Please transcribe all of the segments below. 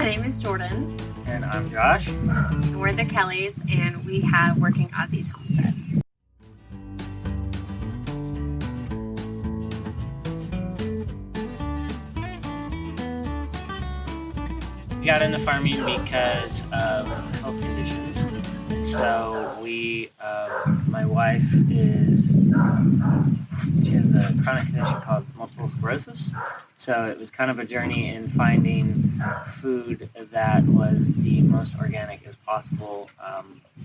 name is Jordan. And I'm Josh. And we're the Kellys, and we have Working Aussies Homestead. We got into farming because of health conditions. So my wife she has a chronic condition called multiple sclerosis. So it was kind of a journey in finding food that was the most organic as possible.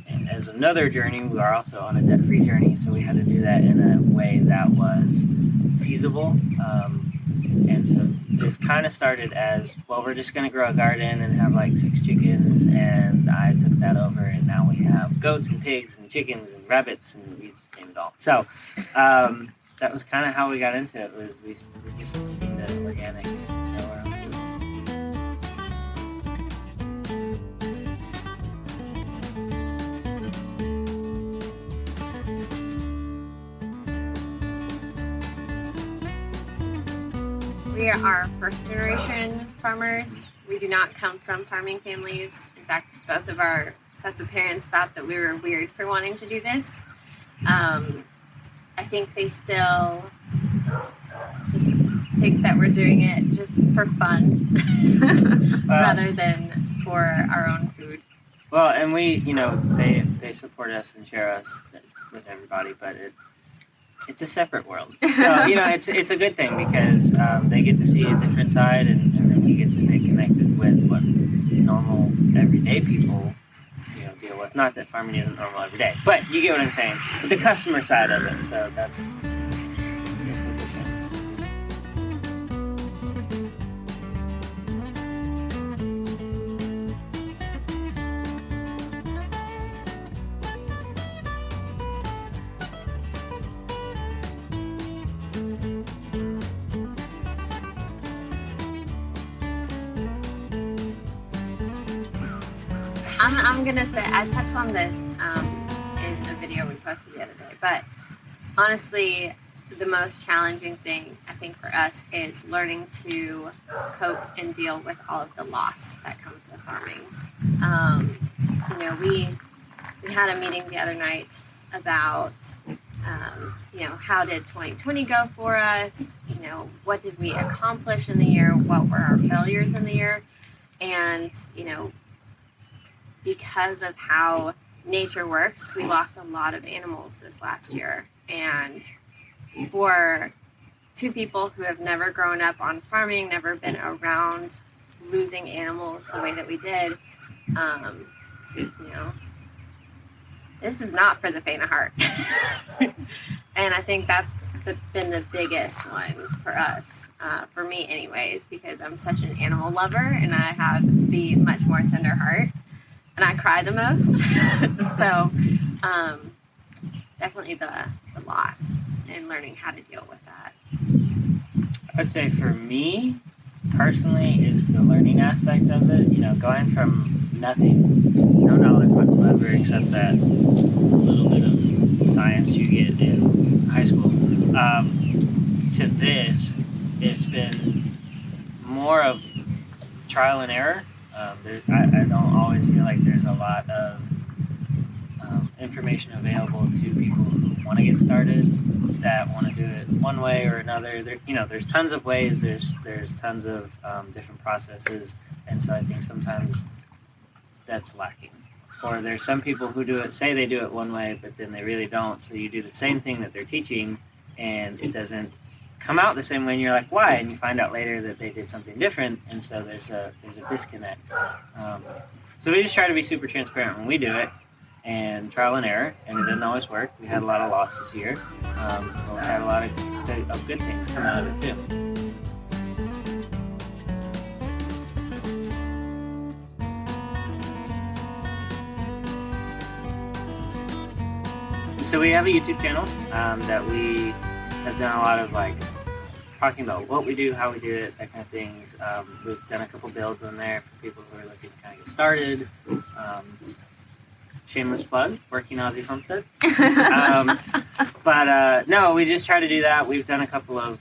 And as another journey, we are also on a debt-free journey, so we had to do that in a way that was feasible. And so this kind of started as, well, we're just going to grow a garden and have like 6 chickens, and I took that over, and now we have goats and pigs and chickens and rabbits, and we just named it all. So that was kind of how we got into it, was we were just into organic and grow our own food. We are first generation farmers. We do not come from farming families. In fact, both of our sets of parents thought that we were weird for wanting to do this. I think they still just think that we're doing it just for fun rather than for our own food. Well, and they support us and share us with everybody, but it's a separate world. So, it's a good thing because they get to see a different side, and then we get to stay connected with what normal, everyday people deal with. Not that farming isn't normal every day, but you get what I'm saying. The customer side of it, so that's a good thing. I'm gonna say, I touched on this in the video we posted the other day, but honestly, the most challenging thing I think for us is learning to cope and deal with all of the loss that comes with farming. We had a meeting the other night about how did 2020 go for us? What did we accomplish in the year? What were our failures in the year? And because of how nature works, we lost a lot of animals this last year. And for 2 people who have never grown up on farming, never been around losing animals the way that we did, this is not for the faint of heart. And I think that's been the biggest one for us, for me anyways, because I'm such an animal lover and I have the much more tender heart. And I cry the most. So definitely the loss and learning how to deal with that. I'd say for me personally is the learning aspect of it. Going from nothing, no knowledge whatsoever except that little bit of science you get in high school, to this, it's been more of trial and error. I don't always feel like there's a lot of information available to people who want to get started, that want to do it one way or another. There's tons of ways. There's tons of different processes, and so I think sometimes that's lacking. Or there's some people who say they do it one way, but then they really don't. So you do the same thing that they're teaching, and it doesn't come out the same way, and you're like, why? And you find out later that they did something different, and so there's a disconnect. So we just try to be super transparent when we do it, and trial and error, and it didn't always work. We had a lot of losses here, but we had a lot of good things come out of it too. So we have a YouTube channel that we have done a lot of talking about what we do, how we do it, that kind of things. We've done a couple builds on there for people who are looking to kind of get started. Shameless plug, Working Aussies Homestead. No, we just try to do that. We've done a couple of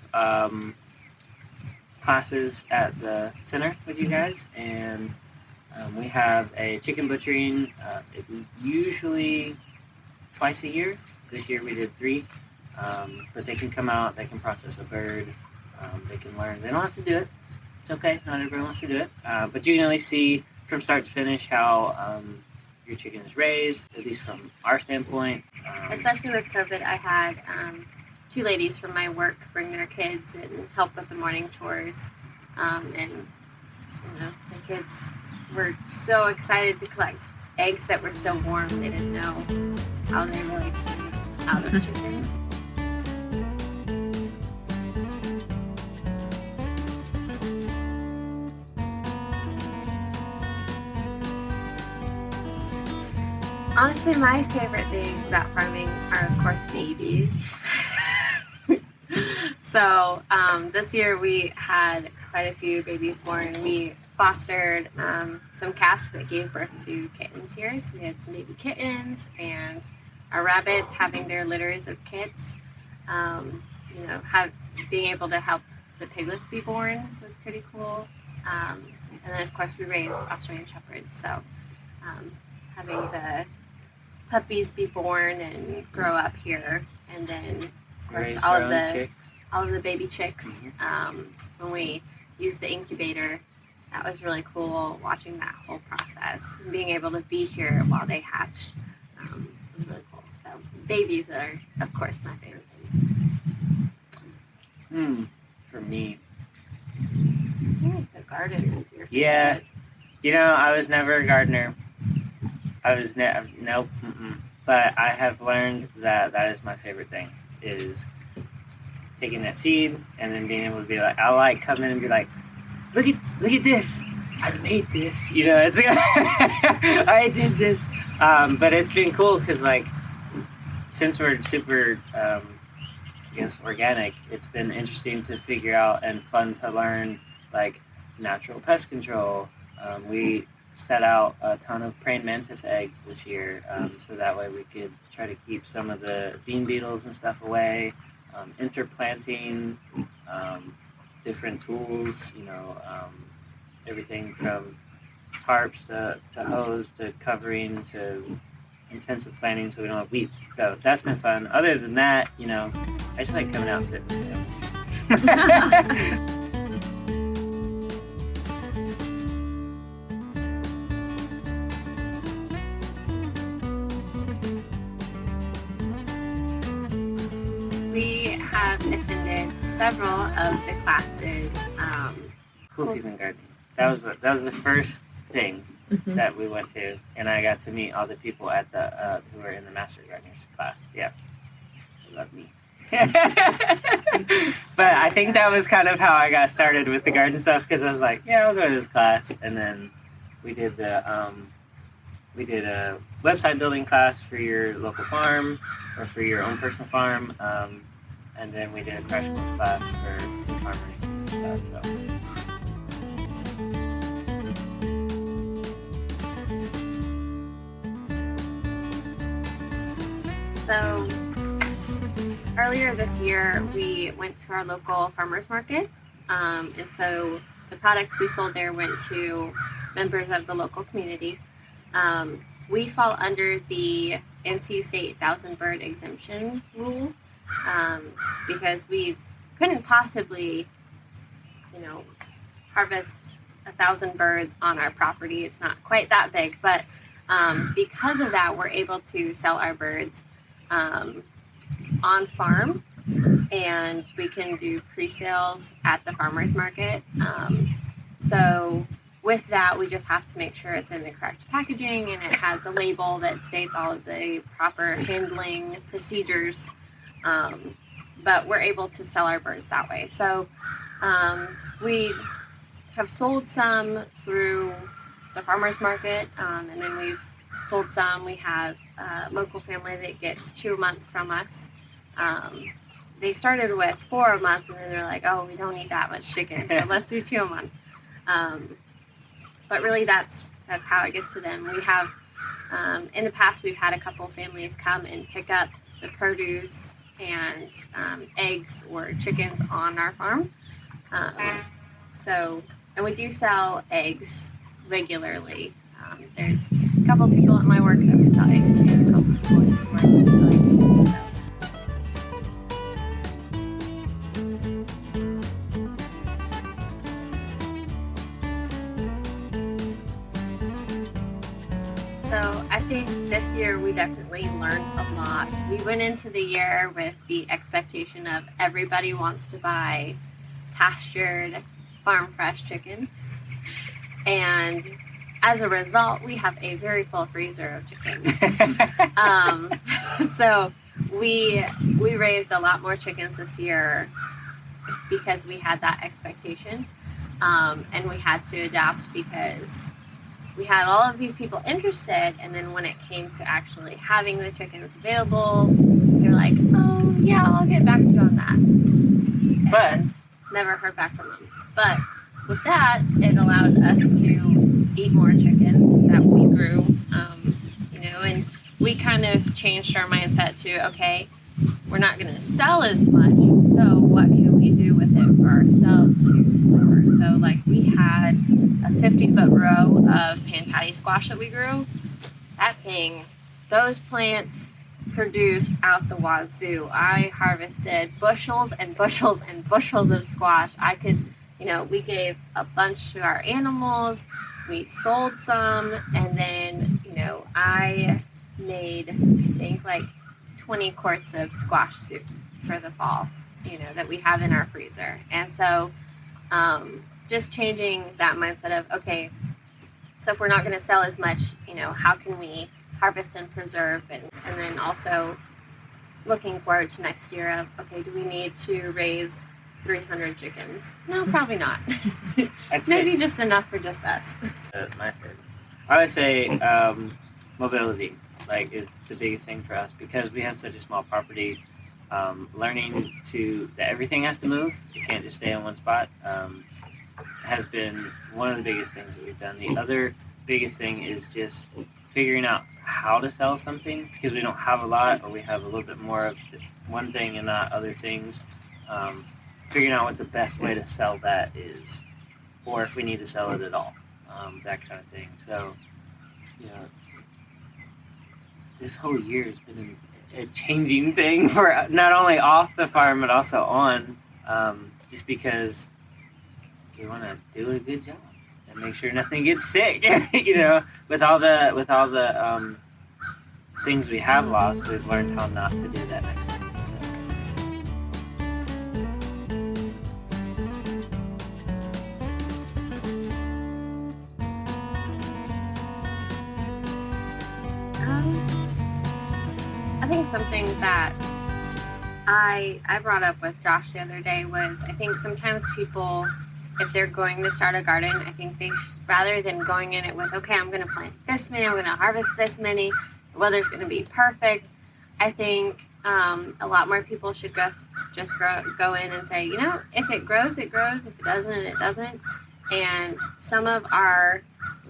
classes at the center with you guys, and We have a chicken butchering, usually twice a year. This year we did 3, but they can come out, they can process a bird, they can learn. They don't have to do it. It's okay, not everybody wants to do it, but you can at least see from start to finish how your chicken is raised, at least from our standpoint. Especially with COVID, I had 2 ladies from my work bring their kids and help with the morning chores, and the kids were so excited to collect eggs that were still warm. They didn't know how they really came out of chickens. Honestly, my favorite things about farming are, of course, babies. So this year we had quite a few babies born. We fostered some cats that gave birth to kittens here. So we had some baby kittens and our rabbits having their litters of kits. Being able to help the piglets be born was pretty cool. And then, of course, we raise Australian Shepherds. So having the puppies be born and grow up here, and then of course all of the baby chicks. When we used the incubator, that was really cool. Watching that whole process and being able to be here while they hatched was really cool. So babies are, of course, my favorite thing. For me, I think the garden is your favorite. Yeah, I was never a gardener. I was nope. But I have learned that is my favorite thing, is taking that seed and then being able to be like, I like come in and be like, look at this, I made this. It's I did this. But it's been cool because since we're super organic, it's been interesting to figure out and fun to learn natural pest control. We set out a ton of praying mantis eggs this year, so that way we could try to keep some of the bean beetles and stuff away. Interplanting, different tools, everything from tarps to hose to covering to intensive planting so we don't have weeds. So that's been fun. Other than that, I just like coming out and sitting with them. We have attended several of the classes. Cool season gardening. That was the first thing that we went to, and I got to meet all the people at the who were in the Master Gardeners class. Yeah, they love me. But I think that was kind of how I got started with the garden stuff, because I was like, yeah, I'll go to this class, and then we did a website building class for your local farm or for your own personal farm, and then we did a crash course class for new farmers. So earlier this year, we went to our local farmers market, and so the products we sold there went to members of the local community. We fall under the NC State 1,000 bird exemption rule, because we couldn't possibly, harvest 1,000 birds on our property. It's not quite that big, but because of that, we're able to sell our birds on farm, and we can do pre-sales at the farmers market. So with that, we just have to make sure it's in the correct packaging and it has a label that states all of the proper handling procedures. But we're able to sell our birds that way. So we have sold some through the farmers market, and then we've sold some. We have a local family that gets 2 a month from us. They started with 4 a month, and then they're like, oh, we don't need that much chicken, so let's do 2 a month. But really, that's how it gets to them. We have, in the past, we've had a couple families come and pick up the produce and eggs or chickens on our farm. And we do sell eggs. regularly. There's a couple people at my work that we sell eggs to, a couple people at his work that we sell eggs to. So I think this year we definitely learned a lot. We went into the year with the expectation of everybody wants to buy pastured, farm fresh chicken. And as a result, we have a very full freezer of chicken. So we raised a lot more chickens this year because we had that expectation. And we had to adapt because we had all of these people interested, and then when it came to actually having the chickens available, they're like, oh yeah, I'll get back to you on that. But never heard back from them. But with that, it allowed us to eat more chicken that we grew, and we kind of changed our mindset to, okay, we're not going to sell as much, so what can we do with it for ourselves to store? So like we had a 50-foot row of pan patty squash that we grew. That thing, those plants produced out the wazoo. I harvested bushels and bushels and bushels of squash. We gave a bunch to our animals, we sold some, and then, I made, I think, like 20 quarts of squash soup for the fall, that we have in our freezer. And so just changing that mindset of, okay, so if we're not going to sell as much, how can we harvest and preserve, and then also looking forward to next year of, okay, do we need to raise 300 chickens? No, probably not. Maybe just enough for just us. Nice. I would say mobility is the biggest thing for us because we have such a small property. Learning that everything has to move. You can't just stay in one spot. Has been one of the biggest things that we've done. The other biggest thing is just figuring out how to sell something because we don't have a lot, or we have a little bit more of one thing and not other things. Figuring out what the best way to sell that is, or if we need to sell it at all, that kind of thing. So, this whole year has been a changing thing for not only off the farm but also on, just because we want to do a good job and make sure nothing gets sick. With all the things we have lost, we've learned how not to do that next time. I think something that I brought up with Josh the other day was, I think sometimes people, if they're going to start a garden, I think they rather than going in it with, okay, I'm going to plant this many, I'm going to harvest this many, the weather's going to be perfect. I think a lot more people should just go in and say, if it grows, it grows. If it doesn't, it doesn't. And some of our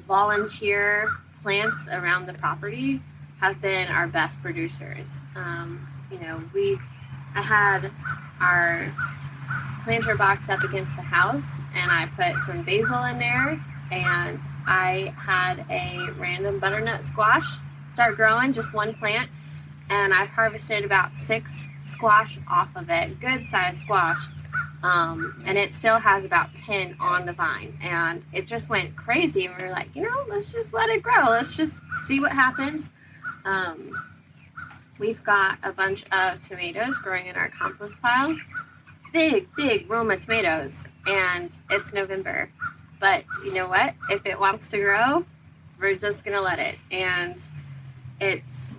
volunteer plants around the property have been our best producers. I had our planter box up against the house, and I put some basil in there, and I had a random butternut squash start growing, just one plant, and I've harvested about 6 squash off of it, good sized squash, and it still has about 10 on the vine, and it just went crazy, and we were like, let's just let it grow, let's just see what happens. We've got a bunch of tomatoes growing in our compost pile. Big Roma tomatoes, and it's November. But you know what? If it wants to grow, we're just going to let it. And it's,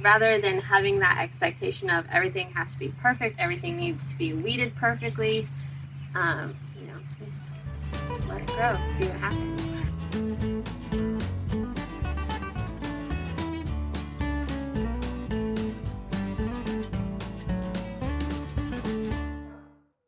rather than having that expectation of everything has to be perfect, everything needs to be weeded perfectly, just let it grow, see what happens.